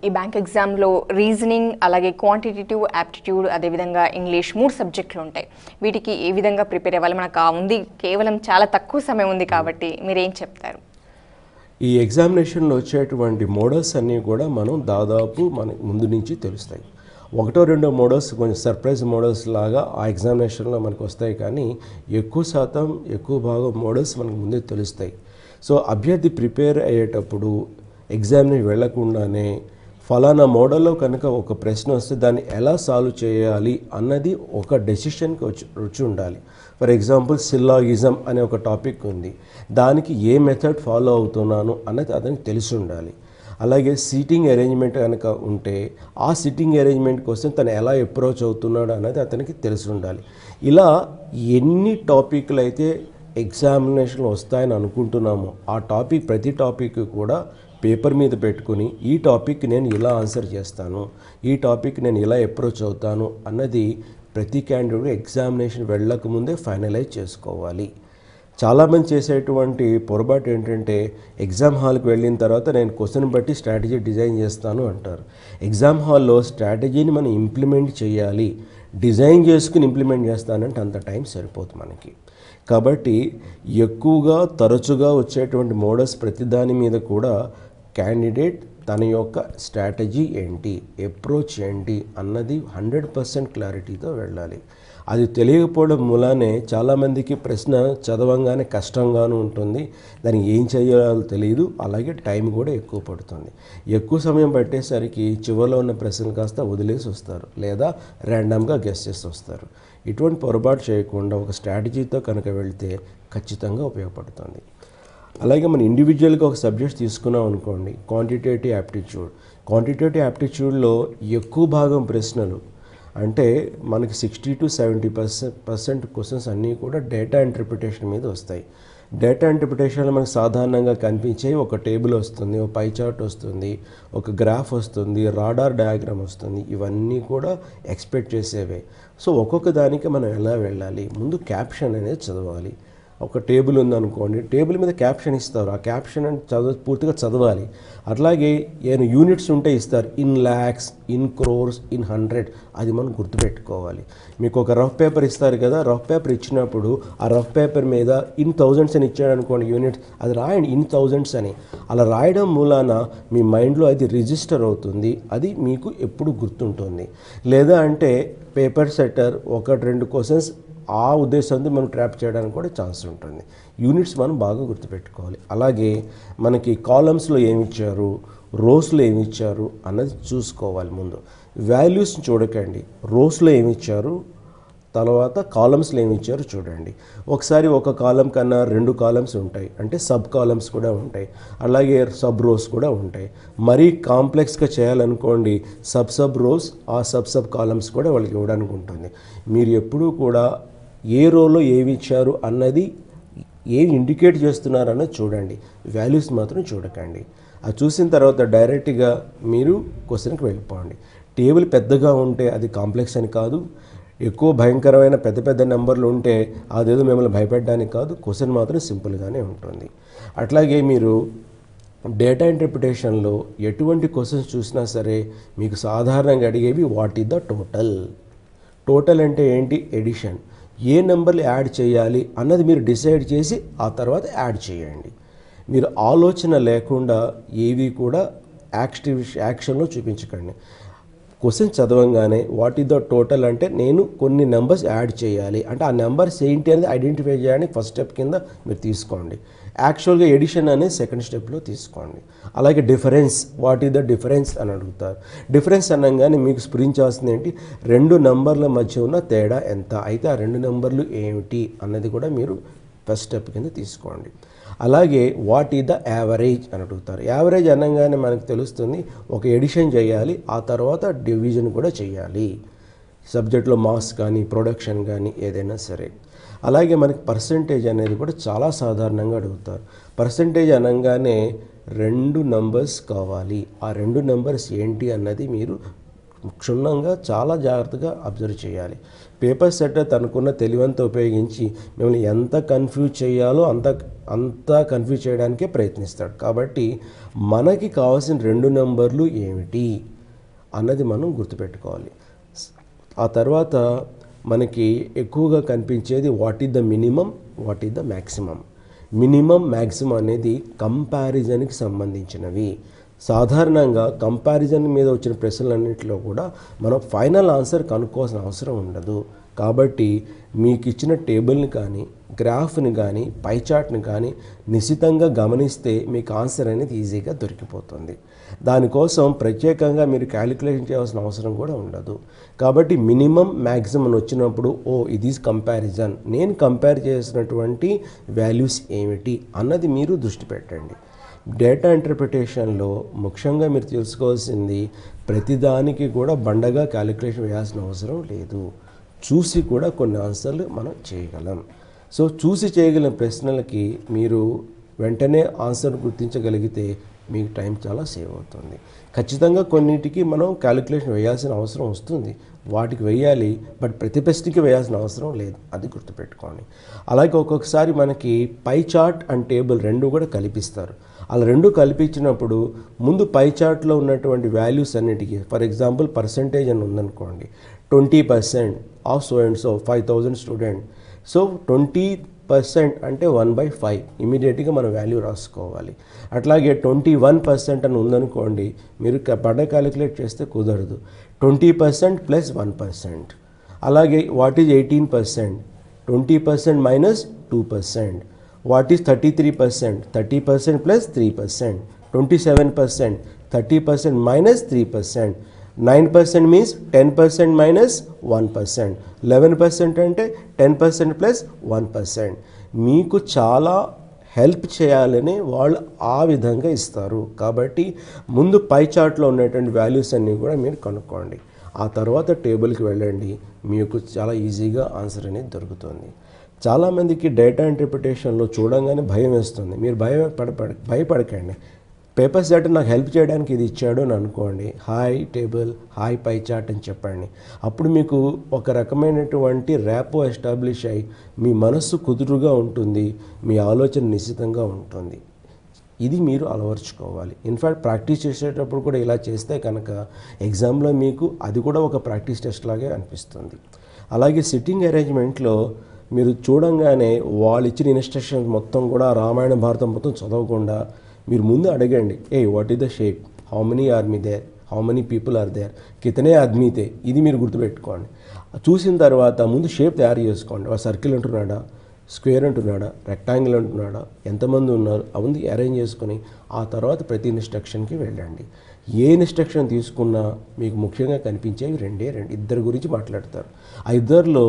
ఈ బ్యాంక్ ఎగ్జామ్లో రీజనింగ్ అలాగే క్వాంటిటేటివ్ యాప్టిట్యూడ్ అదేవిధంగా ఇంగ్లీష్ 3 సబ్జెక్టులు ఉంటాయి. వీటికి ఏ విధంగా ప్రిపేర్ అవ్వాలి? మనకు ఉంది కేవలం చాలా తక్కువ సమయం ఉంది కాబట్టి మీరేం చెప్తారు? ఈ ఎగ్జామినేషన్లో వచ్చేటువంటి మోడల్స్ అన్నీ కూడా మనం దాదాపు మనకు ముందు నుంచి తెలుస్తాయి. ఒకటో రెండో మోడల్స్ కొంచెం సర్ప్రైజ్ మోడల్స్ లాగా ఆ ఎగ్జామినేషన్లో మనకు వస్తాయి, కానీ ఎక్కువ శాతం ఎక్కువ భాగం మోడల్స్ మనకు ముందే తెలుస్తాయి. సో అభ్యర్థి ప్రిపేర్ అయ్యేటప్పుడు ఎగ్జామ్ని వెళ్లకుండానే ఫలానా మోడల్లో కనుక ఒక ప్రశ్న వస్తే దాన్ని ఎలా సాల్వ్ చేయాలి అన్నది ఒక డెసిషన్కి వచ్చి ఉండాలి. ఫర్ ఎగ్జాంపుల్ సిల్లాగిజం అనే ఒక టాపిక్ ఉంది, దానికి ఏ మెథడ్ ఫాలో అవుతున్నాను అన్నది అతనికి తెలిసి ఉండాలి. అలాగే సీటింగ్ అరేంజ్మెంట్ కనుక ఉంటే ఆ సిట్టింగ్ అరేంజ్మెంట్ కోసం తను ఎలా అప్రోచ్ అవుతున్నాడు అన్నది అతనికి తెలిసి ఉండాలి. ఇలా ఎన్ని టాపిక్లు అయితే ఎగ్జామినేషన్లో వస్తాయని అనుకుంటున్నామో ఆ టాపిక్ ప్రతి టాపిక్ కూడా పేపర్ మీద పెట్టుకుని ఈ టాపిక్ నేను ఇలా ఆన్సర్ చేస్తాను, ఈ టాపిక్ నేను ఇలా అప్రోచ్ అవుతాను అన్నది ప్రతి క్యాండిడేట్ ఎగ్జామినేషన్ వెళ్ళకముందే ఫైనలైజ్ చేసుకోవాలి. చాలామంది చేసేటువంటి పొరపాటు ఏంటంటే ఎగ్జామ్ హాల్కి వెళ్ళిన తర్వాత నేను క్వశ్చన్ బట్టి స్ట్రాటజీ డిజైన్ చేస్తాను అంటారు. ఎగ్జామ్ హాల్లో స్ట్రాటజీని మనం ఇంప్లిమెంట్ చేయాలి, డిజైన్ చేసుకుని ఇంప్లిమెంట్ చేస్తానంటే అంత టైం సరిపోతుంది మనకి. కాబట్టి ఎక్కువగా తరచుగా వచ్చేటువంటి మోడల్స్ ప్రతిదాని మీద కూడా క్యాండిడేట్ తన యొక్క స్ట్రాటజీ ఏంటి, అప్రోచ్ ఏంటి అన్నది 100% క్లారిటీతో వెళ్ళాలి. అది తెలియకపోవడం మూలానే చాలామందికి ప్రశ్న చదవంగానే కష్టంగానూ ఉంటుంది, దానికి ఏం చేయాలో తెలియదు, అలాగే టైం కూడా ఎక్కువ పడుతుంది. ఎక్కువ సమయం పట్టేసరికి చివరిలో ఉన్న ప్రశ్నలు కాస్త వదిలేసి వస్తారు లేదా ర్యాండమ్గా గెస్ చేసి వస్తారు. ఇటువంటి పొరపాటు చేయకుండా ఒక స్ట్రాటజీతో కనుక వెళితే ఖచ్చితంగా ఉపయోగపడుతుంది. అలాగే మన ఇండివిజువల్గా ఒక సబ్జెక్ట్ తీసుకున్నాం అనుకోండి, క్వాంటిటేటివ్ యాప్టిట్యూడ్లో ఎక్కువ భాగం ప్రశ్నలు అంటే మనకి 60 to 70% క్వశ్చన్స్ అన్నీ కూడా డేటా ఇంటర్ప్రిటేషన్ మీద వస్తాయి. డేటా ఇంటర్ప్రిటేషన్లో మనకు సాధారణంగా కనిపించే ఒక టేబుల్ వస్తుంది, ఒక పై చార్ట్ వస్తుంది, ఒక గ్రాఫ్ వస్తుంది, రాడార్ డయాగ్రామ్ వస్తుంది, ఇవన్నీ కూడా ఎక్స్పెక్ట్ చేసేవే. సో ఒక్కొక్క దానికి మనం ఎలా వెళ్ళాలి, ముందు క్యాప్షన్ అనేది చదవాలి. ఒక టేబుల్ ఉందనుకోండి, టేబుల్ మీద క్యాప్షన్ ఇస్తారు, ఆ క్యాప్షన్ పూర్తిగా చదవాలి. అట్లాగే ఏమైనా యూనిట్స్ ఉంటే ఇస్తారు, in lakhs, in crores, in 100, అది మనం గుర్తుపెట్టుకోవాలి. మీకు ఒక రఫ్ పేపర్ ఇస్తారు కదా, రఫ్ పేపర్ ఇచ్చినప్పుడు ఆ రఫ్ పేపర్ మీద ఇన్ థౌజండ్స్ అని ఇచ్చాడు అనుకోండి యూనిట్స్, అది రాయండి ఇన్ థౌజండ్స్ అని. అలా రాయడం మూలాన మీ మైండ్లో అది రిజిస్టర్ అవుతుంది, అది మీకు ఎప్పుడు గుర్తుంటుంది. లేదా అంటే పేపర్ సెట్టర్ 1-2 క్వశ్చన్స్ ఆ ఉద్దేశంతో మనం ట్రాప్ చేయడానికి కూడా ఛాన్స్ ఉంటుంది. యూనిట్స్ మనం బాగా గుర్తుపెట్టుకోవాలి. అలాగే మనకి కాలమ్స్లో ఏమిచ్చారు, రోస్లో ఏమిచ్చారు అన్నది చూసుకోవాలి. ముందు వాల్యూస్ని చూడకండి, రోస్లో ఏమిచ్చారు తర్వాత కాలమ్స్లో ఏమిచ్చారు చూడండి. ఒకసారి ఒక కాలం కన్నా 2 కాలమ్స్ ఉంటాయి, అంటే సబ్ కాలమ్స్ కూడా ఉంటాయి, అలాగే సబ్ రోస్ కూడా ఉంటాయి. మరీ కాంప్లెక్స్గా చేయాలనుకోండి సబ్ రోస్, ఆ సబ్ కాలమ్స్ కూడా వాళ్ళకి ఇవ్వడానికి ఉంటుంది. మీరు ఎప్పుడూ కూడా ఏ రోలో ఏమి ఇచ్చారు అన్నది ఏమి ఇండికేట్ చేస్తున్నారు అన్నది చూడండి, వాల్యూస్ మాత్రం చూడకండి. అది చూసిన తర్వాత డైరెక్ట్గా మీరు క్వశ్చన్కి వెళ్ళిపోండి. టేబుల్ పెద్దగా ఉంటే అది కాంప్లెక్స్ అని కాదు, ఎక్కువ భయంకరమైన పెద్ద నెంబర్లు ఉంటే అదేదో మిమ్మల్ని భయపెట్టడానికి కాదు, క్వశ్చన్ మాత్రం సింపుల్గానే ఉంటుంది. అట్లాగే మీరు డేటా ఇంటర్ప్రిటేషన్లో ఎటువంటి క్వశ్చన్స్ చూసినా సరే మీకు సాధారణంగా అడిగేవి వాట్ ఈజ్ ద టోటల్ అంటే ఏంటి, ఎడిషన్, ఏ నెంబర్లు యాడ్ చేయాలి అన్నది మీరు డిసైడ్ చేసి ఆ తర్వాత యాడ్ చేయండి. మీరు ఆలోచన లేకుండా ఏవి కూడా యాక్షన్లో చూపించకండి. క్వశ్చన్ చదవంగానే వాట్ ఈజ్ ద టోటల్ అంటే నేను కొన్ని నెంబర్స్ యాడ్ చేయాలి అంటే ఆ నెంబర్స్ ఏంటి అనేది ఐడెంటిఫై చేయడానికి ఫస్ట్ స్టెప్ కింద మీరు తీసుకోండి. యాక్చువల్గా ఎడిషన్ అనేది సెకండ్ స్టెప్లో తీసుకోండి. అలాగే difference, what is the difference అని అడుగుతారు. డిఫరెన్స్ అనగానే మీకు స్ఫురించాల్సింది ఏంటి, 2 నెంబర్ల మధ్య ఉన్న తేడా ఎంత, అయితే ఆ 2 నెంబర్లు ఏమిటి అన్నది కూడా మీరు ఫస్ట్ స్టెప్ కింద తీసుకోండి. అలాగే వాట్ ఈజ్ ద యావరేజ్ అని అడుగుతారు. యావరేజ్ అనగానే మనకు తెలుస్తుంది ఒక ఎడిషన్ చేయాలి, ఆ తర్వాత డివిజన్ కూడా చేయాలి. సబ్జెక్ట్లో మార్క్స్ కానీ ప్రొడక్షన్ కానీ ఏదైనా సరే. అలాగే మనకి పర్సంటేజ్ అనేది కూడా చాలా సాధారణంగా అడుగుతారు. పర్సంటేజ్ అనగానే 2 నంబర్స్ కావాలి, ఆ 2 నంబర్స్ ఏంటి అన్నది మీరు క్షుణ్ణంగా చాలా జాగ్రత్తగా అబ్జర్వ్ చేయాలి. పేపర్ సెట్టర్ తనకున్న తెలివంతా ఉపయోగించి మిమ్మల్ని ఎంత కన్ఫ్యూజ్ చేయాలో అంత కన్ఫ్యూజ్ చేయడానికే ప్రయత్నిస్తాడు. కాబట్టి మనకి కావాల్సిన 2 నెంబర్లు ఏమిటి అన్నది మనం గుర్తుపెట్టుకోవాలి. ఆ తర్వాత మనకి ఎక్కువగా కనిపించేది what is the minimum, what is the maximum. Minimum maximum అనేది కంపారిజన్కి సంబంధించినవి. సాధారణంగా కంపారిజన్ మీద వచ్చిన ప్రశ్నలన్నింటిలో కూడా మనం ఫైనల్ ఆన్సర్ కనుక్కోవాల్సిన అవసరం ఉండదు. కాబట్టి మీకు ఇచ్చిన టేబుల్ని కానీ గ్రాఫ్ని కానీ పై చార్ట్ని కానీ నిశితంగా గమనిస్తే మీకు ఆన్సర్ అనేది ఈజీగా దొరికిపోతుంది. దానికోసం ప్రత్యేకంగా మీరు క్యాలిక్యులేషన్ చేయాల్సిన అవసరం కూడా ఉండదు. కాబట్టి మినిమం మ్యాక్సిమం వచ్చినప్పుడు ఇది కంపారిజన్, నేను కంపేర్ చేసినటువంటి వాల్యూస్ ఏమిటి అన్నది మీరు దృష్టి పెట్టండి. డేటా ఇంటర్ప్రిటేషన్లో ముఖ్యంగా మీరు తెలుసుకోవాల్సింది ప్రతిదానికి కూడా బండగా క్యాలిక్యులేషన్ వేయాల్సిన అవసరం లేదు. చూసి కూడా కొన్ని ఆన్సర్లు మనం చేయగలం. సో చూసి చేయగలిగిన ప్రశ్నలకి మీరు వెంటనే ఆన్సర్ గుర్తించగలిగితే మీకు టైం చాలా సేవ్ అవుతుంది. ఖచ్చితంగా కొన్నిటికి మనం క్యాలిక్యులేషన్ వేయాల్సిన అవసరం వస్తుంది, వాటికి వేయాలి. బట్ ప్రతి ప్రశ్నకి వేయాల్సిన అవసరం లేదు, అది గుర్తుపెట్టుకోండి. అలాగే ఒక్కొక్కసారి మనకి పై చార్ట్ అండ్ టేబుల్ 2 కూడా కల్పిస్తారు. అలా 2 కల్పించినప్పుడు ముందు పై చార్ట్లో ఉన్నటువంటి వాల్యూస్ అన్నిటికీ, ఫర్ ఎగ్జాంపుల్ పర్సంటేజ్ అని ఉందనుకోండి, 20% of so and so 5000 student. So 20% అంటే 1/5 ఇమీడియట్గా మనం వాల్యూ రాసుకోవాలి. అట్లాగే 21% అని ఉందనుకోండి, మీరు క్యాలిక్యులేట్ చేస్తే కుదరదు. 20% ప్లస్ 1%. అలాగే what is 18%? 20% minus 2%. What is 33%? 30% plus 3%. 27%, 30% minus 3%. 9% means 10% minus 1%. 11% అంటే 10% ప్లస్ 1%. మీకు చాలా హెల్ప్ చేయాలని వాళ్ళు ఆ విధంగా ఇస్తారు. కాబట్టి ముందు పై చార్ట్లో ఉన్నటువంటి వాల్యూస్ అన్నీ కూడా మీరు కనుక్కోండి. ఆ తర్వాత టేబుల్కి వెళ్ళండి, మీకు చాలా ఈజీగా ఆన్సర్ అనేది దొరుకుతుంది. చాలామందికి డేటా ఇంటర్ప్రిటేషన్లో చూడంగానే భయం వేస్తుంది. మీరు భయపడకండి. పేపర్ సెట్ నాకు హెల్ప్ చేయడానికి ఇది ఇచ్చాడు అని అనుకోండి, hi table, hi pie chart అని చెప్పండి. అప్పుడు మీకు ఒక రకమైనటువంటి ర్యాపో ఎస్టాబ్లిష్ అయ్యి మీ మనస్సు కుదురుగా ఉంటుంది, మీ ఆలోచన నిశ్చితంగా ఉంటుంది. ఇది మీరు అలవర్చుకోవాలి. ఇన్ఫ్యాక్ట్ ప్రాక్టీస్ చేసేటప్పుడు కూడా ఇలా చేస్తే కనుక ఎగ్జామ్లో మీకు అది కూడా ఒక ప్రాక్టీస్ టెస్ట్ లాగే అనిపిస్తుంది. అలాగే సిట్టింగ్ అరేంజ్మెంట్లో మీరు చూడంగానే వాళ్ళు ఇచ్చిన ఇన్స్ట్రక్షన్స్ మొత్తం కూడా రామాయణ భారతం మొత్తం చదవకుండా మీరు ముందు అడగండి, what is the shape, how many army there, how many people are there, కితనే ఆద్మీ తే, ఇది మీరు గుర్తుపెట్టుకోండి. చూసిన తర్వాత ముందు షేప్ తయారు చేసుకోండి. ఒక సర్కిల్ అంటున్నాడా, స్క్వేర్ అంటున్నాడా, రెక్టాంగిల్ అంటున్నాడా, ఎంతమంది ఉన్నారు, అవన్నీ అరేంజ్ చేసుకొని ఆ తర్వాత ప్రతి ఇన్స్ట్రక్షన్కి వెళ్ళండి. ఏ ఇన్స్ట్రక్షన్ తీసుకున్నా మీకు ముఖ్యంగా కనిపించేవి రెండే, ఇద్దరు గురించి మాట్లాడతారు. ఆ ఇద్దరిలో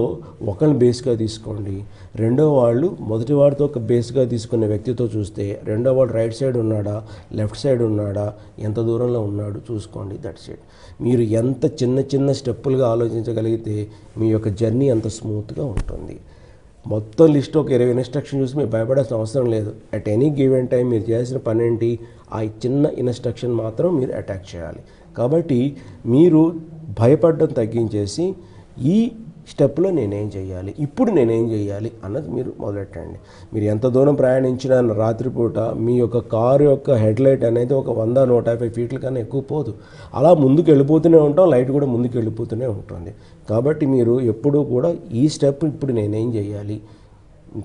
ఒకరిని బేస్గా తీసుకోండి. రెండో వాళ్ళు మొదటి వాడితో ఒక బేస్గా తీసుకునే వ్యక్తితో చూస్తే రెండో వాడు రైట్ సైడ్ ఉన్నాడా, లెఫ్ట్ సైడ్ ఉన్నాడా, ఎంత దూరంలో ఉన్నాడు చూసుకోండి. That's it. మీరు ఎంత చిన్న చిన్న స్టెప్పులుగా ఆలోచించగలిగితే మీ యొక్క జర్నీ అంత స్మూత్గా ఉంటుంది. మొత్తం లిస్ట్ ఒక 20 ఇన్స్ట్రక్షన్ చూసి మీరు భయపడాల్సిన అవసరం లేదు. అట్ ఎనీ గివెన్ టైం మీరు చేయాల్సిన పని ఏంటి, ఆ చిన్న ఇన్స్ట్రక్షన్ మాత్రం మీరు అటాక్ చేయాలి. కాబట్టి మీరు భయపడడం తగ్గించేసి ఈ స్టెప్లో నేనేం చేయాలి, ఇప్పుడు నేనేం చేయాలి అన్నది మీరు మొదలెట్టండి. మీరు ఎంత దూరం ప్రయాణించినా రాత్రిపూట మీ యొక్క కారు యొక్క హెడ్లైట్ అనేది ఒక 100-150 ఫీట్ల కన్నా ఎక్కువ పోదు. అలా ముందుకు వెళ్ళిపోతూనే ఉంటాం, లైట్ కూడా ముందుకు వెళ్ళిపోతూనే ఉంటుంది. కాబట్టి మీరు ఎప్పుడూ కూడా ఈ స్టెప్ ఇప్పుడు నేనేం చేయాలి,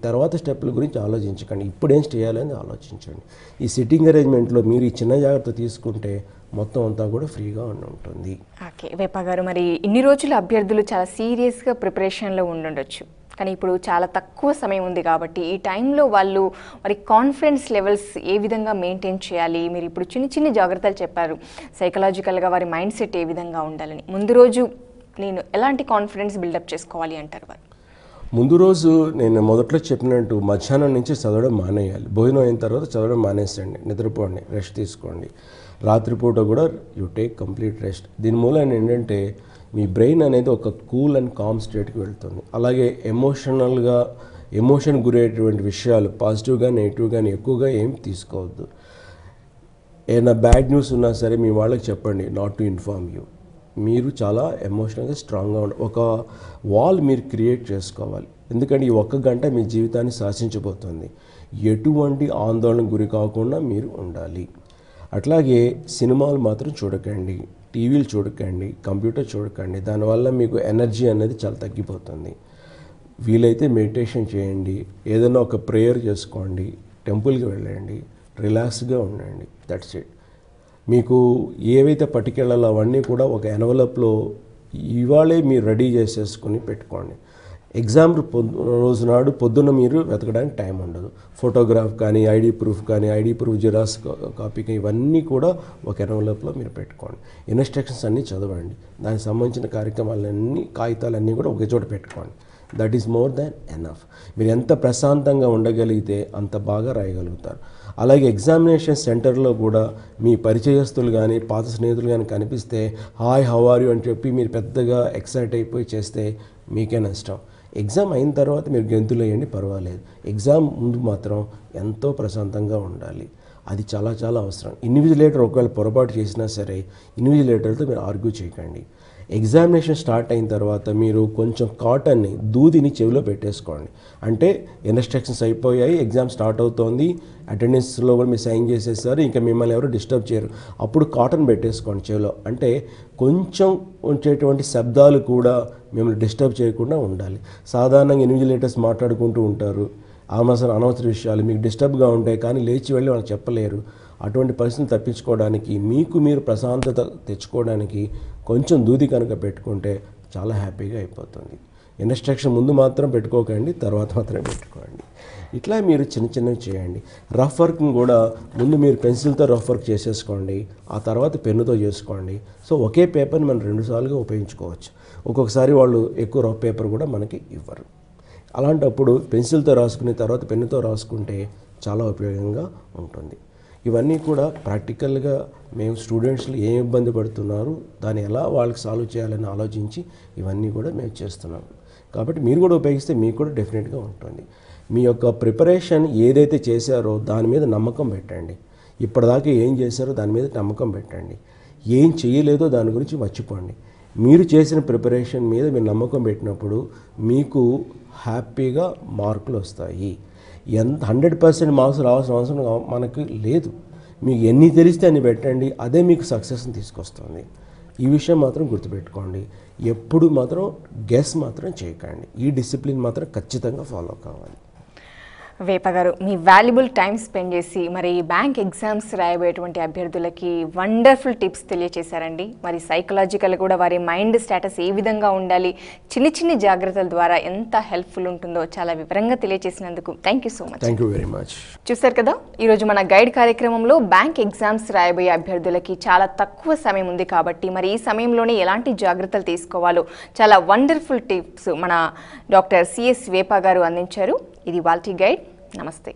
తర్వాత స్టెప్పుల గురించి ఆలోచించకండి, ఇప్పుడేం చేయాలని ఆలోచించండి. ఈ సిట్టింగ్ అరేంజ్మెంట్లో మీరు ఈ చిన్న జాగ్రత్త తీసుకుంటే మొత్తం అంతా కూడా ఫ్రీగా ఉంటుంది. ఓకే వేప గారు, మరి ఇన్ని రోజులు అభ్యర్థులు చాలా సీరియస్గా ప్రిపరేషన్లో ఉండొచ్చు, కానీ ఇప్పుడు చాలా తక్కువ సమయం ఉంది కాబట్టి ఈ టైంలో వాళ్ళు వారి కాన్ఫిడెన్స్ లెవెల్స్ ఏ విధంగా మెయింటైన్ చేయాలి, మీరు ఇప్పుడు చిన్న చిన్న జాగ్రత్తలు చెప్పారు, సైకలాజికల్గా వారి మైండ్ సెట్ ఏ విధంగా ఉండాలని, ముందు రోజు నేను ఎలాంటి కాన్ఫిడెన్స్ బిల్డప్ చేసుకోవాలి అంటారు వారు? ముందు రోజు నేను మొదట్లో చెప్పినట్టు మధ్యాహ్నం నుంచి చదవడం మానేయాలి. భోజనం అయిన తర్వాత చదవడం మానేసండి, నిద్రపోండి, రెస్ట్ తీసుకోండి. రాత్రిపూట కూడా యూ టేక్ కంప్లీట్ రెస్ట్. దీని మూలన ఏంటంటే మీ బ్రెయిన్ అనేది ఒక కూల్ అండ్ కామ్ స్టేట్కి వెళ్తుంది. అలాగే ఎమోషన్ గురయ్యేటువంటి విషయాలు పాజిటివ్గా నెగిటివ్ కానీ ఎక్కువగా ఏం తీసుకోవద్దు. ఏదైనా బ్యాడ్ న్యూస్ ఉన్నా సరే మీ వాళ్ళకి చెప్పండి, నాట్ టు ఇన్ఫార్మ్ యూ. మీరు చాలా ఎమోషనల్గా స్ట్రాంగ్గా ఒక వాల్ మీరు క్రియేట్ చేసుకోవాలి. ఎందుకంటే ఈ 1 గంట మీ జీవితాన్ని శాసించబోతుంది. ఎటువంటి ఆందోళనకు గురి కాకుండా మీరు ఉండాలి. అట్లాగే సినిమాలు మాత్రం చూడకండి, టీవీలు చూడకండి, కంప్యూటర్ చూడకండి. దానివల్ల మీకు ఎనర్జీ అనేది చాలా తగ్గిపోతుంది. వీలైతే మెడిటేషన్ చేయండి, ఏదైనా ఒక ప్రేయర్ చేసుకోండి, టెంపుల్కి వెళ్ళండి, రిలాక్స్గా ఉండండి. That's it. మీకు ఏవైతే పట్టుకెళ్ళాలో అవన్నీ కూడా ఒక ఎన్వలప్లో ఇవాళే మీరు రెడీ చేసేసుకొని పెట్టుకోండి. ఎగ్జామ్ రోజు నాడు పొద్దున్న మీరు వెతకడానికి టైం ఉండదు. ఫోటోగ్రాఫ్ కానీ, ఐడి ప్రూఫ్ కానీ, ఐడి ప్రూఫ్ జిరాక్స్ కాపీ కానీ ఇవన్నీ కూడా ఒక ఎన్వలప్లో మీరు పెట్టుకోండి. ఇన్స్ట్రక్షన్స్ అన్నీ చదవండి, దానికి సంబంధించిన కార్యక్రమాలన్నీ కాగితాలన్నీ కూడా ఒకే చోట పెట్టుకోండి. That is more than enough. మీరు ఎంత ప్రశాంతంగా ఉండగలిగితే అంత బాగా రాయగలుగుతారు. అలాగే ఎగ్జామినేషన్ సెంటర్లో కూడా మీ పరిచయస్తులు కానీ, పాత స్నేహితులు కానీ కనిపిస్తే హాయ్ హౌ ఆర్ యూ అని చెప్పి మీరు పెద్దగా ఎక్సైట్ అయిపోయి చేస్తే మీకే నష్టం. ఎగ్జామ్ అయిన తర్వాత మీరు గెంతులు వేయండి, పర్వాలేదు. ఎగ్జామ్ ముందు మాత్రం ఎంతో ప్రశాంతంగా ఉండాలి. అది చాలా చాలా అవసరం. ఇన్విజిలేటర్ ఒకవేళ పొరపాటు చేసినా సరే ఇన్విజిలేటర్తో మీరు ఆర్గ్యూ చేయకండి. ఎగ్జామినేషన్ స్టార్ట్ అయిన తర్వాత మీరు కొంచెం కాటన్ని, దూదిని చెవిలో పెట్టేసుకోండి. అంటే ఇన్స్ట్రక్షన్స్ అయిపోయాయి, ఎగ్జామ్ స్టార్ట్ అవుతోంది, అటెండెన్స్లో కూడా మీరు సైన్ చేసేసారు, ఇంకా మిమ్మల్ని ఎవరు డిస్టర్బ్ చేయరు. అప్పుడు కాటన్ పెట్టేసుకోండి చెవిలో. అంటే కొంచెం వచ్చేటువంటి శబ్దాలు కూడా మిమ్మల్ని డిస్టర్బ్ చేయకుండా ఉండాలి. సాధారణంగా ఇన్విజిలేటర్స్ మాట్లాడుకుంటూ ఉంటారు, అనవసర విషయాలు మీకు డిస్టర్బ్గా ఉంటాయి, కానీ లేచి వెళ్ళి వాళ్ళకి చెప్పలేరు. అటువంటి పరిస్థితిని తప్పించుకోవడానికి, మీకు మీరు ప్రశాంతత తెచ్చుకోవడానికి కొంచెం దూది కనుక పెట్టుకుంటే చాలా హ్యాపీగా అయిపోతుంది. ఇన్స్ట్రక్షన్ ముందు మాత్రం పెట్టుకోకండి, తర్వాత మాత్రమే పెట్టుకోండి. ఇట్లా మీరు చిన్న చిన్నవి చేయండి. రఫ్ వర్క్ని కూడా ముందు మీరు పెన్సిల్తో రఫ్ వర్క్ చేసేసుకోండి, ఆ తర్వాత పెన్నుతో చేసుకోండి. సో ఒకే పేపర్ని మనం 2 సార్లుగా ఉపయోగించుకోవచ్చు. ఒక్కొక్కసారి వాళ్ళు ఎక్కువ రఫ్ పేపర్ కూడా మనకి ఇవ్వరు. అలాంటప్పుడు పెన్సిల్తో రాసుకుని తర్వాత పెన్నుతో రాసుకుంటే చాలా ఉపయోగంగా ఉంటుంది. ఇవన్నీ కూడా ప్రాక్టికల్గా మేము స్టూడెంట్స్లో ఏం ఇబ్బంది పడుతున్నారు, దాన్ని ఎలా వాళ్ళకి సాల్వ్ చేయాలని ఆలోచించి ఇవన్నీ కూడా మేము చేస్తున్నాం. కాబట్టి మీరు కూడా ఉపయోగిస్తే మీకు కూడా డెఫినెట్గా ఉంటుంది. మీ యొక్క ప్రిపరేషన్ ఏదైతే చేశారో దాని మీద నమ్మకం పెట్టండి. ఇప్పటిదాకా ఏం చేశారో దాని మీద నమ్మకం పెట్టండి. ఏం చేయలేదో దాని గురించి మర్చిపోండి. మీరు చేసిన ప్రిపరేషన్ మీద మీరు నమ్మకం పెట్టినప్పుడు మీకు హ్యాపీగా మార్కులు వస్తాయి. 100% మార్క్స్ రావాల్సిన అవసరం మనకు లేదు. మీకు ఎన్ని తెలిస్తే అన్ని పెట్టండి, అదే మీకు సక్సెస్ని తీసుకొస్తుంది. ఈ విషయం మాత్రం గుర్తుపెట్టుకోండి. ఎప్పుడు మాత్రం గెస్ మాత్రం చేయకండి. ఈ డిసిప్లిన్ మాత్రం ఖచ్చితంగా ఫాలో కావాలి. వేప గారు, మీ వాల్యుబుల్ టైం స్పెండ్ చేసి మరి బ్యాంక్ ఎగ్జామ్స్ రాయబోయేటువంటి అభ్యర్థులకి వండర్ఫుల్ టిప్స్ తెలియచేశారండి. మరి సైకలాజికల్ కూడా వారి మైండ్ స్టేటస్ ఏ విధంగా ఉండాలి, చిన్ని జాగ్రత్తల ద్వారా ఎంత హెల్ప్ఫుల్ ఉంటుందో చాలా వివరంగా తెలియచేసినందుకు thank you so much. Thank you very much. చూసారు కదా, ఈరోజు మన గైడ్ కార్యక్రమంలో బ్యాంక్ ఎగ్జామ్స్ రాయబోయే అభ్యర్థులకి చాలా తక్కువ సమయం ఉంది కాబట్టి మరి ఈ సమయంలోనే ఎలాంటి జాగ్రత్తలు తీసుకోవాలో చాలా వండర్ఫుల్ టిప్స్ మన డాక్టర్ సిఎస్ వేప గారు అందించారు. ఇది వాల్టీ గైడ్. నమస్తే.